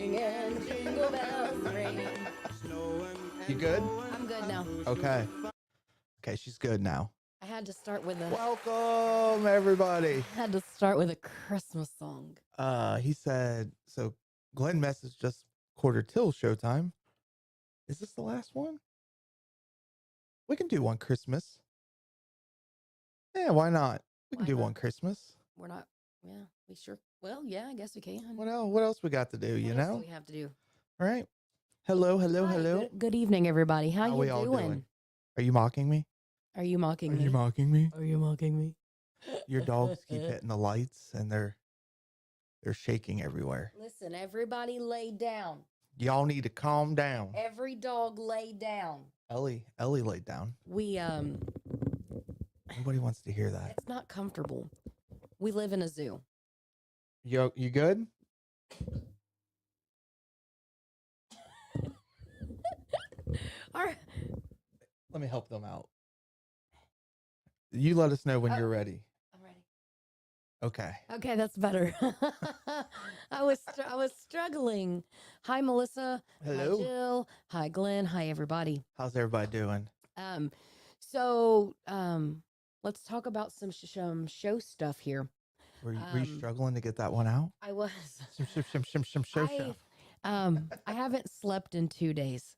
and jingle bells ring. You good? I'm good now. Okay. Okay, she's good now. I had to start with a Welcome, everybody. Christmas song. He said, so Glenn messaged just quarter till showtime. Is this the last one? We can do one Christmas. Yeah, why not? We can Why do not? one Christmas. We're not. Yeah, we sure. Well, yeah, I guess we can. What else we got to do, you What else know? do we have to do? All right. Hello. Hi, good evening, everybody. How How you we all doing? Are you mocking me? Are you mocking Are me? you mocking me? Are you mocking me? Your dogs keep hitting the lights and they're shaking everywhere. Listen, everybody lay down. Y'all need to calm down. Every dog lay down. Ellie laid down. Nobody wants to hear that. It's not comfortable. We live in a zoo. You good? All right. Let me help them out. You let us know when you're ready. I'm ready. Okay. Okay, that's better. I was struggling. Hi, Melissa. Hello. Hi, Jill. Hi, Glenn. Hi, everybody. How's everybody doing? Let's talk about some show stuff here. Were you struggling to get that one out? I was. Show. I haven't slept in 2 days.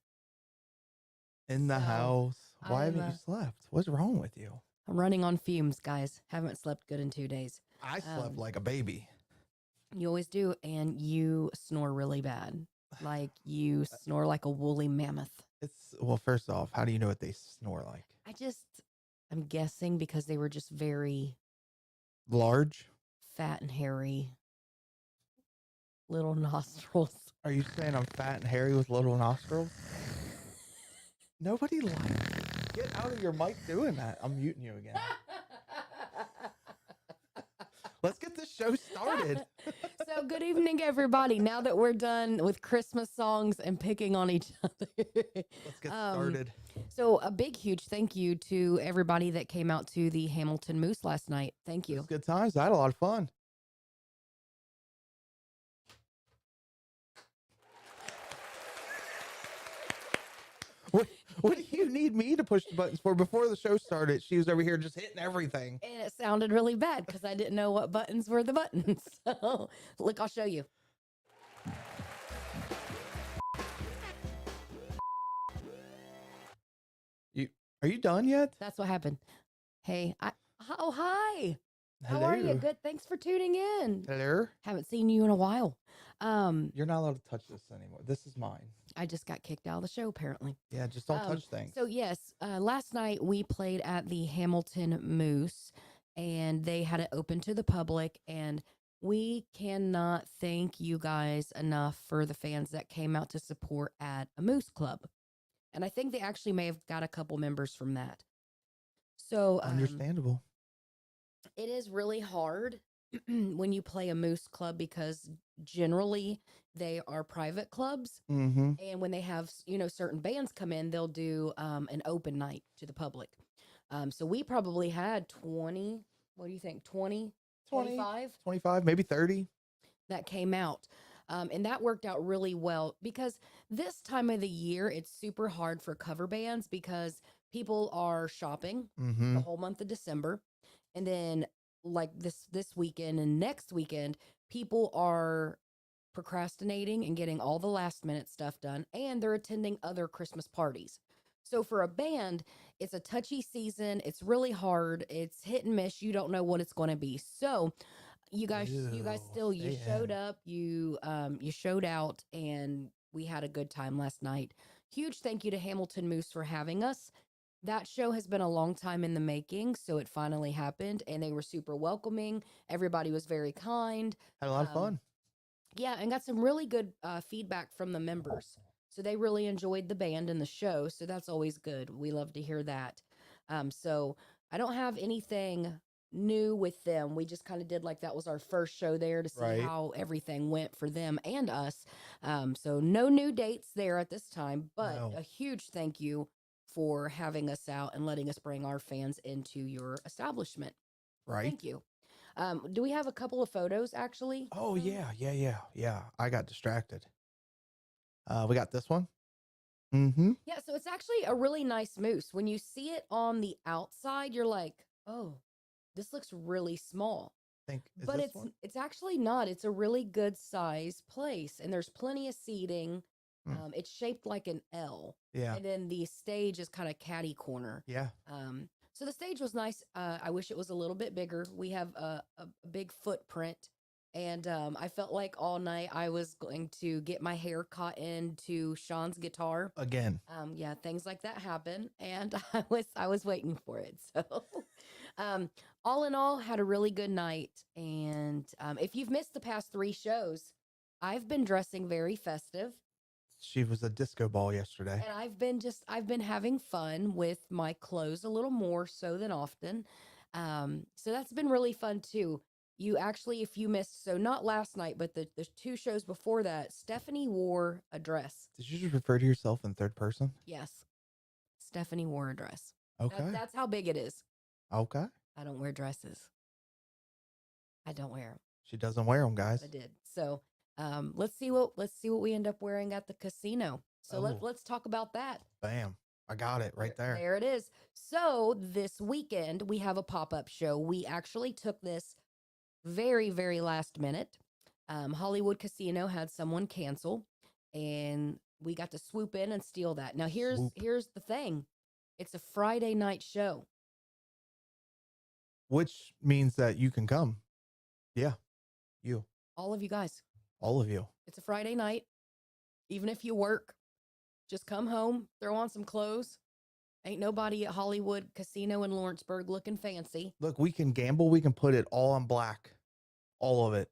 In the house. Why haven't you slept? What's wrong with you? I'm running on fumes, guys. Haven't slept good in 2 days. I slept like a baby. You always do, and you snore really bad. Like you snore like a woolly mammoth. Well, first off, how do you know what they snore like? I'm guessing because they were just very large, fat and hairy, little nostrils. Are you saying I'm fat and hairy with little nostrils? Nobody likes it. Get out of your mic doing that. I'm muting you again. Let's get this show started. So good evening, everybody. Now that we're done with Christmas songs and picking on each other. Let's get started. So a big, huge thank you to everybody that came out to the Hamilton Moose last night. Thank you. Good times. I had a lot of fun. What do you need me to push the buttons for? Before the show started, she was over here just hitting everything. And it sounded really bad because I didn't know what buttons were the buttons. So, look, I'll show you. Are you done yet? That's what happened. Hey, hi. Hello. How are you? Good. Thanks for tuning in. Hello. Haven't seen you in a while. You're not allowed to touch this anymore. This is mine. I just got kicked out of the show, apparently. Yeah, just don't touch things. So yes, last night we played at the Hamilton Moose, and they had it open to the public, and we cannot thank you guys enough for the fans that came out to support at a Moose Club. And I think they actually may have got a couple members from that. So understandable. It is really hard when you play a Moose Club because generally they are private clubs. Mm-hmm. And when they have, certain bands come in, they'll do an open night to the public. So we probably had 20, what do you think? 20, 25, maybe 30 that came out. And that worked out really well because this time of the year, it's super hard for cover bands because people are shopping the whole month of December. And then like this weekend and next weekend, people are procrastinating and getting all the last minute stuff done, and they're attending other Christmas parties. So for a band, it's a touchy season. It's really hard. It's hit and miss. You don't know what it's going to be. So you guys showed up, you showed out, and we had a good time last night. Huge thank you to Hamilton Moose for having us. That show has been a long time in the making, so it finally happened, and they were super welcoming. Everybody was very kind. Had a lot of fun. Yeah, and got some really good feedback from the members. So they really enjoyed the band and the show, so that's always good. We love to hear that. So I don't have anything new with them. We just kind of did like that was our first show there to see how everything went for them and us. So no new dates there at this time, but a huge thank you for having us out and letting us bring our fans into your establishment. Right. Thank you. Do we have a couple of photos actually? Oh, yeah. I got distracted. We got this one. Mm-hmm. Yeah, so it's actually a really nice moose. When you see it on the outside, you're like, "Oh, this looks really small." Is But this one? it's actually not. It's a really good size place, and there's plenty of seating. Hmm. It's shaped like an L, Yeah. and then the stage is kind of catty corner. Yeah. So the stage was nice. I wish it was a little bit bigger. We have a big footprint, and I felt like all night I was going to get my hair caught into Sean's guitar. Again. Yeah, things like that happen, and I was waiting for it. So, um, all in all, had a really good night. And if you've missed the past three shows, I've been dressing very festive, She was a disco ball yesterday. and I've been having fun with my clothes a little more so than often. So that's been really fun too. You actually, if you missed, so not last night, but the two shows before that, Stephanie wore a dress. Did you just refer to yourself in third person? Yes, Stephanie wore a dress. Okay. That's how big it is. Okay. I don't wear dresses. I don't wear them. She doesn't wear them, guys. I did. So let's see what we end up wearing at the casino. So Oh, let's talk about that. bam. I got it right there. There it is. So this weekend we have a pop-up show. We actually took this very, very last minute. Hollywood Casino had someone cancel, and we got to swoop in and steal that. Now Swoop. here's the thing. It's a Friday night show. Which means that you can come. Yeah. You. All of you guys. All of you. It's a Friday night. Even if you work, just come home, throw on some clothes. Ain't nobody at Hollywood Casino in Lawrenceburg looking fancy. Look, we can gamble. We can put it all on black. All of it.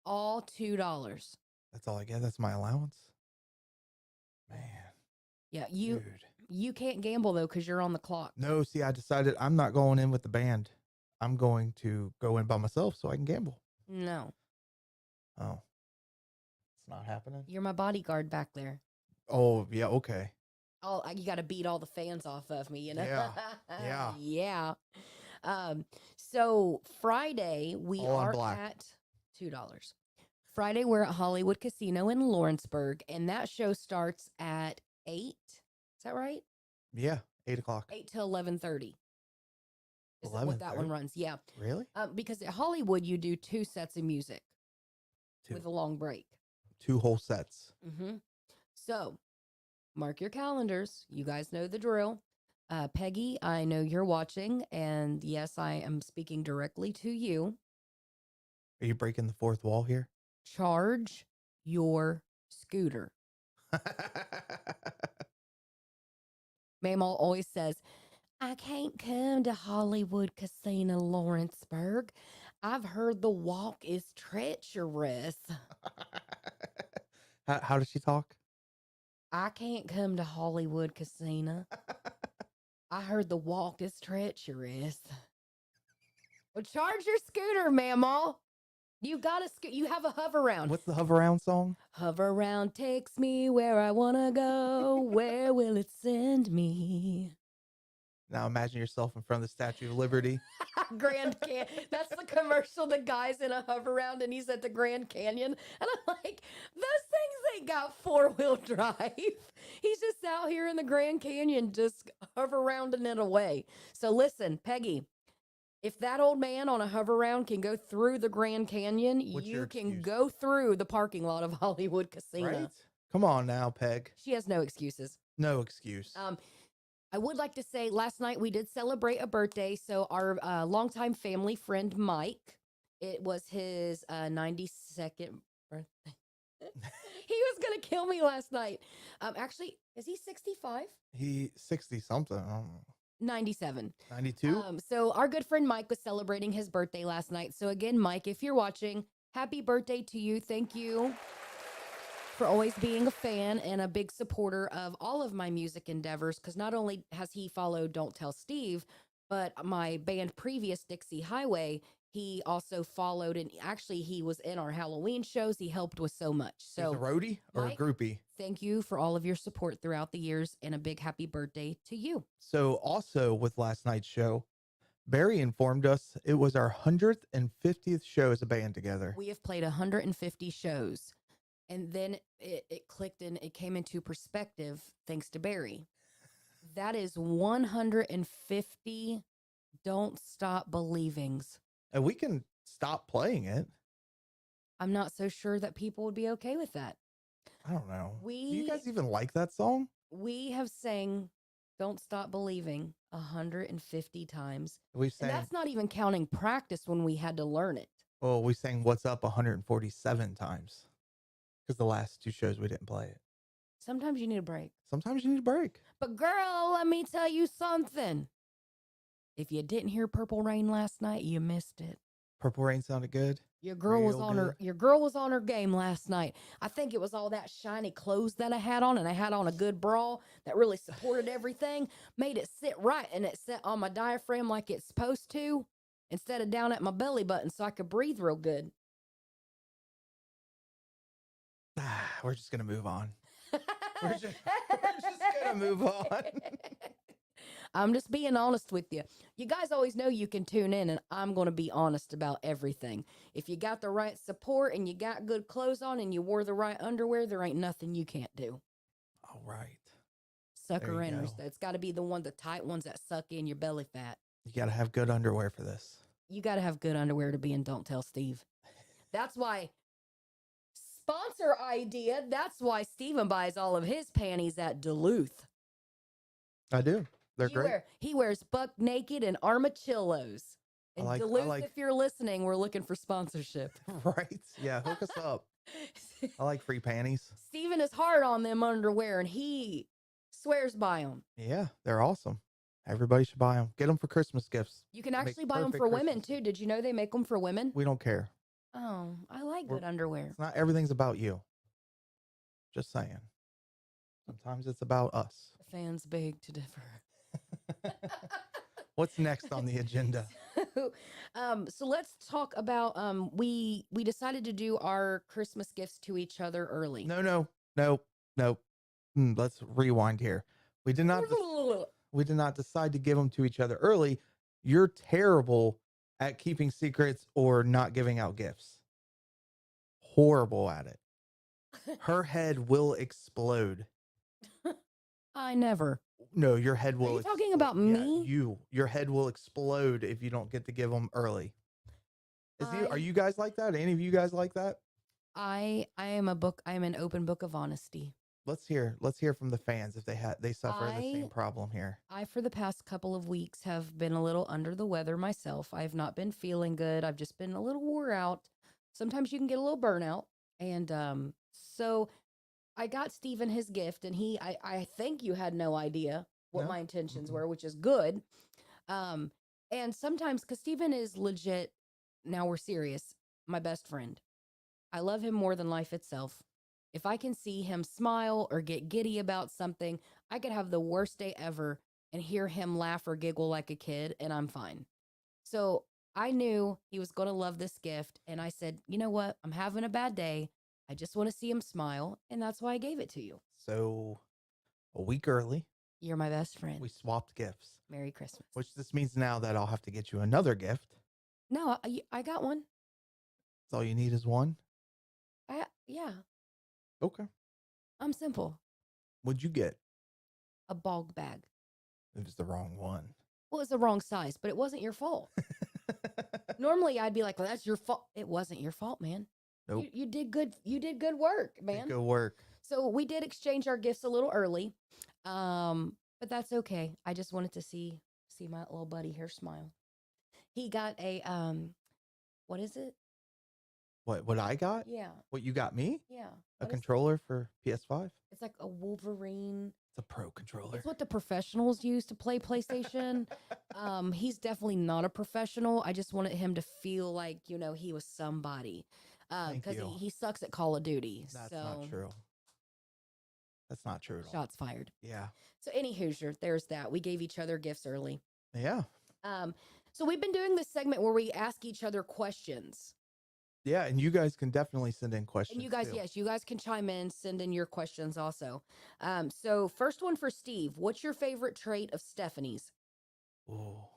All $2. That's all I get. That's my allowance. Man. Yeah, Dude. you can't gamble though because you're on the clock. No, see, I decided I'm not going in with the band. I'm going to go in by myself so I can gamble. No, Oh. It's not happening. you're my bodyguard back there. Oh, yeah, okay. You got to beat all the fans off of me, you know? Yeah. Yeah. Yeah. So Friday we All on are black. at $2. Friday we're at Hollywood Casino in Lawrenceburg, and that show starts at 8. Is that right? Yeah. 8 o'clock. 8 to 11:30. Is that what that one 11:30? runs? Yeah. Really? Because at Hollywood you do 2 sets of music Two. with a long break. 2 whole sets. Mm-hmm. So mark your calendars. You guys know the drill. Peggy, I know you're watching, and yes, I am speaking directly to you. Are you breaking the fourth wall here? Charge your scooter. Mamaw always says, I can't come to Hollywood Casino Lawrenceburg. I've heard the walk is treacherous. How does she talk? I can't come to Hollywood Casino. I heard the walk is treacherous. Well, charge your scooter, Mamaw. You got you have a hover round. What's the hover round song? Hover round takes me where I want to go. Where will it send me? Now imagine yourself in front of the Statue of Liberty. Grand Canyon. That's the commercial. The guy's in a hover round and he's at the Grand Canyon. And I'm like, those things ain't got 4-wheel drive. He's just out here in the Grand Canyon, just hover rounding it away. So listen, Peggy, if that old man on a hover round can go through the Grand Canyon, What's you your can excuse? go through the parking lot of Hollywood Casino. Right? Come on now, Peg. She has no excuses. No excuse. I would like to say last night we did celebrate a birthday. So our longtime family friend Mike, it was his 92nd birthday. He was gonna kill me last night. Actually, is he 65? He 60 something. I don't know. 97. 92? So our good friend Mike was celebrating his birthday last night. So again, Mike, if you're watching, happy birthday to you. Thank you for always being a fan and a big supporter of all of my music endeavors. Because not only has he followed Don't Tell Steve, but my band previous, Dixie Highway, he also followed, and actually he was in our Halloween shows. He helped with so much. He's So a roadie or Mike, a groupie? thank you for all of your support throughout the years, and a big happy birthday to you. So also with last night's show, Barry informed us it was our 150th show as a band together. We have played 150 shows. And then it clicked and it came into perspective thanks to Barry. That is 150 don't stop believings. And we can stop playing it. I'm not so sure that people would be okay with that. I don't know. Do you We guys even like that song? we have sang Don't Stop Believing 150 times. We And sang, that's not even counting practice when we had to learn it. well, we sang What's Up 147 times because the last two shows we didn't play it. Sometimes you need a break. Sometimes you need a break. But girl, let me tell you something. If you didn't hear Purple Rain last night, you missed it. Purple Rain sounded good. Your girl was Real on good. your girl was on her game last night. I think it was all that shiny clothes that I had on, and I had on a good bra that really supported everything, made it sit right, and it sat on my diaphragm like it's supposed to, instead of down at my belly button, so I could breathe real good. We're just gonna move on. We're just gonna move on. I'm just being honest with you. You guys always know you can tune in, and I'm going to be honest about everything. If you got the right support and you got good clothes on and you wore the right underwear, there ain't nothing you can't do. All right. Sucker There you inners. go. It's got to be the tight ones that suck in your belly fat. You gotta have good underwear for this. You got to have good underwear to be in Don't Tell Steve. That's why, sponsor idea, that's why Steven buys all of his panties at Duluth. I do. They're great. He wears buck naked and armachillos. And Duluth, if you're listening, we're looking for sponsorship. Right? Yeah, hook us up. I like free panties. Steven is hard on them underwear, and he swears by them. Yeah, they're awesome. Everybody should buy them. Get them for Christmas gifts. You can actually buy them for women, too. Did you know they make them for women? We don't care. Oh, I like good underwear. It's not everything's about you. Just saying. Sometimes it's about us. The fans beg to differ. What's next on the agenda? So let's talk about we decided to do our Christmas gifts to each other early. No. Let's rewind here. We did not decide to give them to each other early. You're terrible at keeping secrets or not giving out gifts. Horrible at it. Her head will explode. I never. No, your head will. Are you talking about me? Yeah, your head will explode if you don't get to give them early. Are you guys like that? Any of you guys like that? I am an open book of honesty. Let's hear from the fans if they suffer the same problem here. I, for the past couple of weeks, have been a little under the weather myself. I have not been feeling good. I've just been a little wore out. Sometimes you can get a little burnout. And so I got Steven his gift, and I think you had no idea what my intentions were, which is good. And sometimes, because Steven is legit, now we're serious, my best friend. I love him more than life itself. If I can see him smile or get giddy about something, I could have the worst day ever and hear him laugh or giggle like a kid, and I'm fine. So I knew he was going to love this gift, and I said, you know what? I'm having a bad day. I just want to see him smile, and that's why I gave it to you. So a week early. You're my best friend. We swapped gifts. Merry Christmas. Which this means now that I'll have to get you another gift. No, I got one. That's all you need is one? Yeah. Okay. I'm simple. What'd you get? A bog bag. It was the wrong one. Well, it's the wrong size, but it wasn't your fault. Normally, I'd be like, well, that's your fault. It wasn't your fault, man. Nope. You did good. You did good work, man. Good work. So we did exchange our gifts a little early. But that's okay. I just wanted to see my little buddy here smile. He got a what is it? What I got? Yeah. What you got me? Yeah. A controller for PS5? It's like a Wolverine. It's a pro controller. It's what the professionals use to play PlayStation. He's definitely not a professional. I just wanted him to feel like, he was somebody. Because he sucks at Call of Duty. That's not true. That's not true at all. Shots fired. Yeah. So any Hoosier, there's that. We gave each other gifts early. Yeah. So we've been doing this segment where we ask each other questions. Yeah, and you guys can definitely send in questions. And you guys, yes, you guys can chime in, send in your questions also. So first one for Steve. What's your favorite trait of Stephanie's? Oh,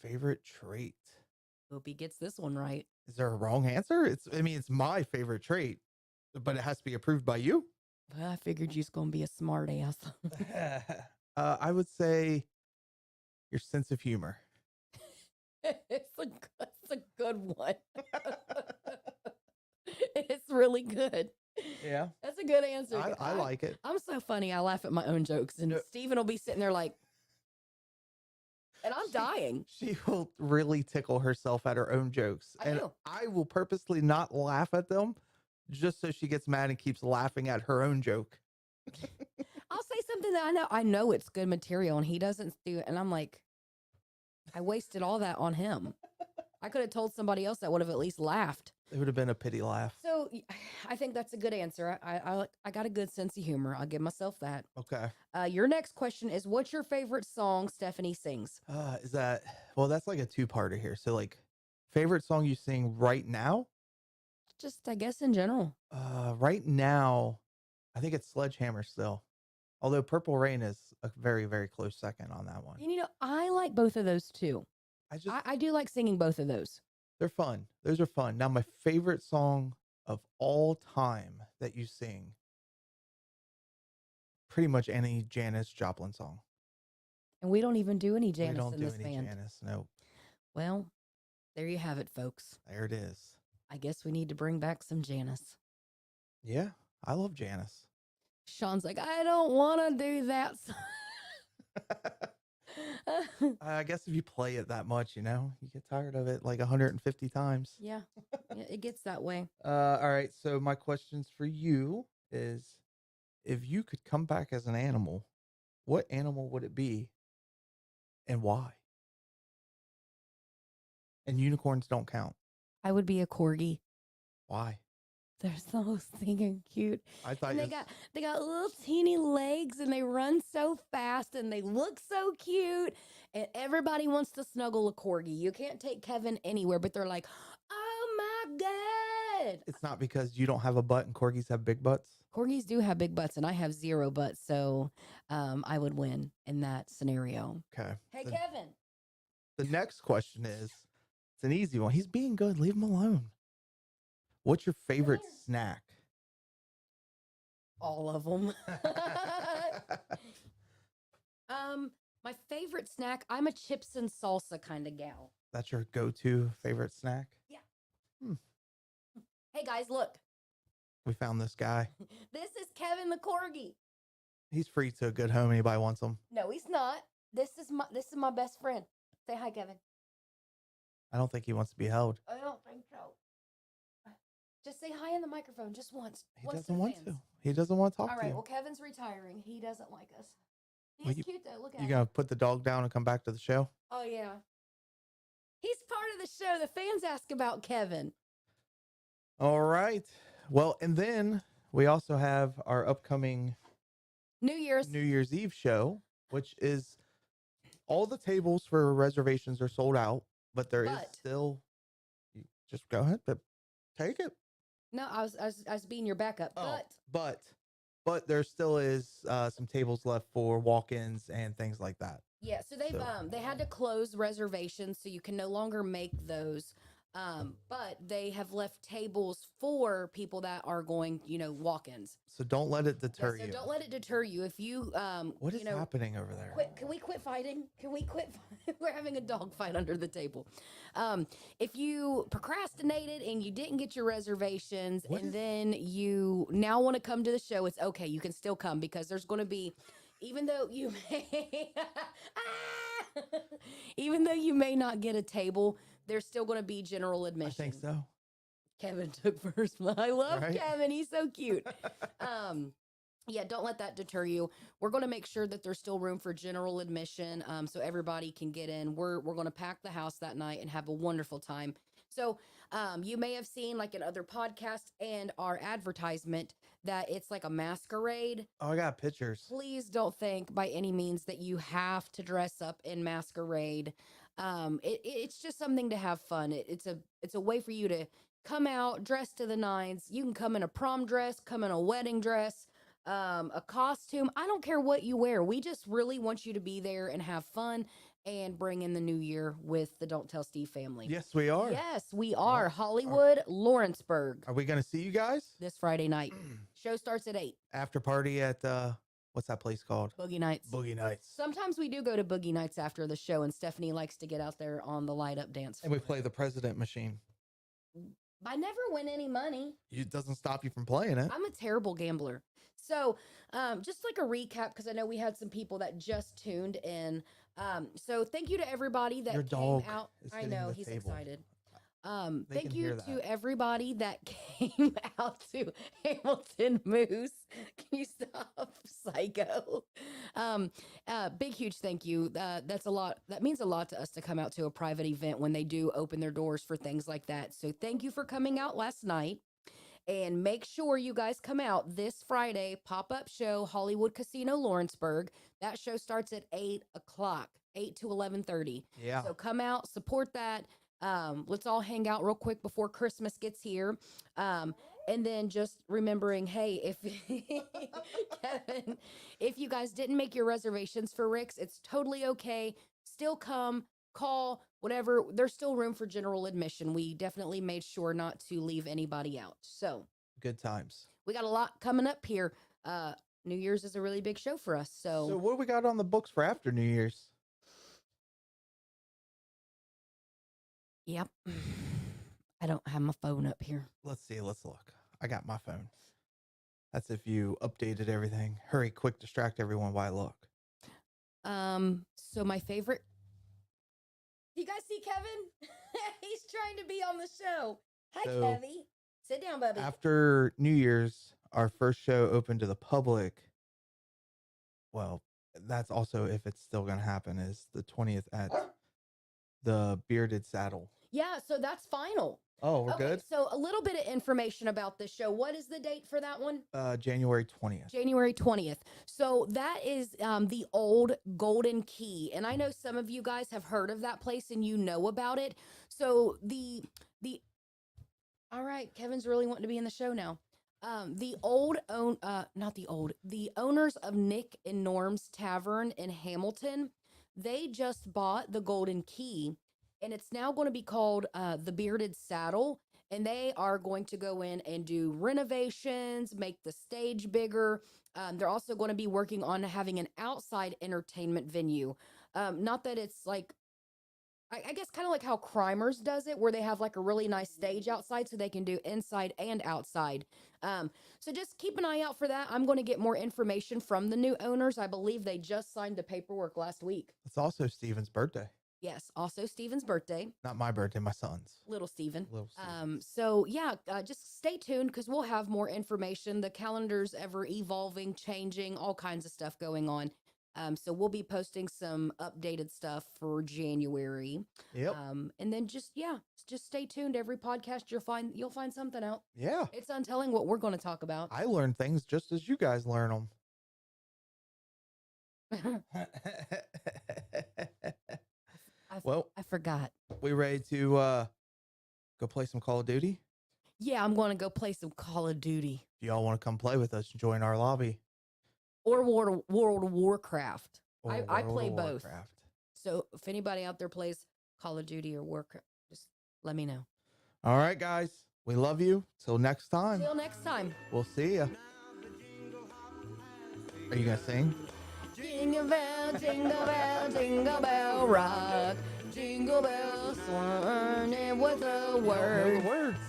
favorite trait. Hope he gets this one right. Is there a wrong answer? It's my favorite trait. But it has to be approved by you. Well, I figured you was gonna be a smart ass. I would say your sense of humor. It's a good one. It's really good. Yeah, That's a good answer. I like it. I'm so funny. I laugh at my own jokes, and No, Steven will be sitting there like, and I'm she dying. she will really tickle herself at her own jokes, I and do. I will purposely not laugh at them, just so she gets mad and keeps laughing at her own joke. I'll say something that I know it's good material, and he doesn't do it, and I'm like, I wasted all that on him. I could have told somebody else that would have at least laughed. It would have been a pity laugh. So I think that's a good answer. I got a good sense of humor. I'll give myself that. Okay. Your next question is, what's your favorite song Stephanie sings? Is that well? That's like a two-parter here. So, like, favorite song you sing right now? Just, I guess, in general. Right now, I think it's Sledgehammer still. Although Purple Rain is a very, very close second on that one. And I like both of those too. I do like singing both of those. They're fun. Those are fun. Now, my favorite song of all time that you sing, pretty much any Janis Joplin song. And we don't even do any We Janis don't in do this any band. Janis. No. Well, there you have it, folks. There it is. I guess we need to bring back some Janis. Yeah, I love Janis. Sean's like, I don't want to do that. I guess if you play it that much, you get tired of it like 150 times. Yeah, it gets that way. All right. So my questions for you is, if you could come back as an animal, what animal would it be and why? And unicorns don't count. I would be a corgi. Why? They're so stinking cute. I thought And it they got little teeny legs, and they run so fast, and they look so cute. And everybody wants to snuggle a corgi. You can't take Kevin anywhere, but they're like, "Oh my god!" it's not because you don't have a butt and corgis have big butts. Corgis do have big butts, and I have zero butts, so I would win in that scenario. Okay. Hey, Kevin. The next question is, it's an easy one. He's being good. Leave him alone. What's your favorite snack? All of them. My favorite snack, I'm a chips and salsa kind of gal. That's your go-to favorite snack? Yeah. Hey guys, look. We found this guy. This is Kevin the corgi. He's free to a good home. Anybody wants him? No, he's not. This is my best friend. Say hi, Kevin. I don't think he wants to be held. I don't think so. Just say hi in the microphone, just once. He doesn't want to. He doesn't want to talk All to right, you. well, Kevin's retiring. He doesn't like us. He's Well, cute though. Look at You him. gonna put the dog down and come back to the show? Oh yeah. He's part of the show. The fans ask about Kevin. All right. Well, and then we also have our upcoming New Year's Eve show, which is all the tables for reservations are sold out, but there is still. You just go ahead, but take it. No, I was being your backup, But there still is some tables left for walk-ins and things like that. yeah. So they had to close reservations, so you can no longer make those. But they have left tables for people that are going, walk-ins. So don't let it deter you. So don't let it deter you. If you, what is happening over there? Can we quit fighting? Can we quit? We're having a dog fight under the table. If you procrastinated and you didn't get your reservations, then you now want to come to the show, it's okay. You can still come because there's going to be, even though you may, even though you may not get a table, there's still going to be general admission. I think so. Kevin took first. I love Kevin. He's so cute. Yeah, don't let that deter you. We're going to make sure that there's still room for general admission, so everybody can get in. We're going to pack the house that night and have a wonderful time. So you may have seen, like in other podcasts and our advertisement, that it's like a masquerade. Oh, I got pictures. Please don't think by any means that you have to dress up in masquerade. It's just something to have fun. It's a way for you to come out dressed to the nines. You can come in a prom dress, come in a wedding dress, a costume. I don't care what you wear. We just really want you to be there and have fun. and bring in the new year with the Don't Tell Steve family. Yes, we are. Yes, we Well, are. Hollywood, Lawrenceburg, Are we going to see you guys? this Friday night. Show starts at 8. After party at, what's that place called? Boogie Nights. Boogie Nights. Sometimes we do go to Boogie Nights after the show, and Stephanie likes to get out there on the light up dance And floor. we play the president machine. I never win any money. It doesn't stop you from playing it. I'm a terrible gambler. So, just like a recap, because I know we had some people that just tuned in. So thank you to everybody that Your came dog out. is I hitting know the he's table. excited. They Thank can you hear to that. everybody that came out to Hamilton Moose. Can you stop, psycho? Big huge thank you. That's a lot. That means a lot to us to come out to a private event when they do open their doors for things like that. So thank you for coming out last night. And make sure you guys come out this Friday, pop-up show, Hollywood Casino, Lawrenceburg. That show starts at 8 o'clock, 8 to 11:30. Yeah. So come out, support that. Let's all hang out real quick before Christmas gets here. And then just remembering, hey, if Kevin, if you guys didn't make your reservations for Rick's, it's totally okay. Still come, call, whatever. There's still room for general admission. We definitely made sure not to leave anybody out. So Good times. we got a lot coming up here. New Year's is a really big show for us. So what do we got on the books for after New Year's? Yep. I don't have my phone up here. Let's see. Let's look. I got my phone. That's if you updated everything. Hurry, quick, distract everyone while I look. So my favorite. Do you guys see Kevin? He's trying to be on the show. Hi, So, Kevy. Sit down, bubby. After New Year's, our first show open to the public. Well, that's also if it's still going to happen is the 20th at the Bearded Saddle. Yeah, so that's final. Oh, we're good? So a little bit of information about this show. What is the date for that one? January 20th. January 20th. So that is the old Golden Key. And I know some of you guys have heard of that place and you know about it. So all right, Kevin's really wanting to be in the show now. The owners of Nick and Norm's Tavern in Hamilton, they just bought the Golden Key, and it's now going to be called the Bearded Saddle, and they are going to go in and do renovations, make the stage bigger. They're also going to be working on having an outside entertainment venue. Not that it's like, I guess kind of like how Crimers does it, where they have like a really nice stage outside so they can do inside and outside. So just keep an eye out for that. I'm going to get more information from the new owners. I believe they just signed the paperwork last week. It's also Steven's birthday. Yes, also Steven's birthday. Not my birthday, my son's. Little Steven. Little Steven. So yeah, just stay tuned because we'll have more information. The calendar's ever evolving, changing, all kinds of stuff going on. So we'll be posting some updated stuff for January. Yep. And then just stay tuned. Every podcast you'll find something out. Yeah. It's untelling what we're going to talk about. I learn things just as you guys learn them. Well, I forgot. we ready to go play some Call of Duty? Yeah, I'm going to go play some Call of Duty If y'all want to come play with us, join our lobby. or World of Warcraft. Or I play World of both. Warcraft. So if anybody out there plays Call of Duty or Warcraft, just let me know. All right, guys. We love you. Till next time. Till next time. We'll see ya. Are you going to sing? Jingle bell rock. Jingle bells swing with the I don't know word. the words.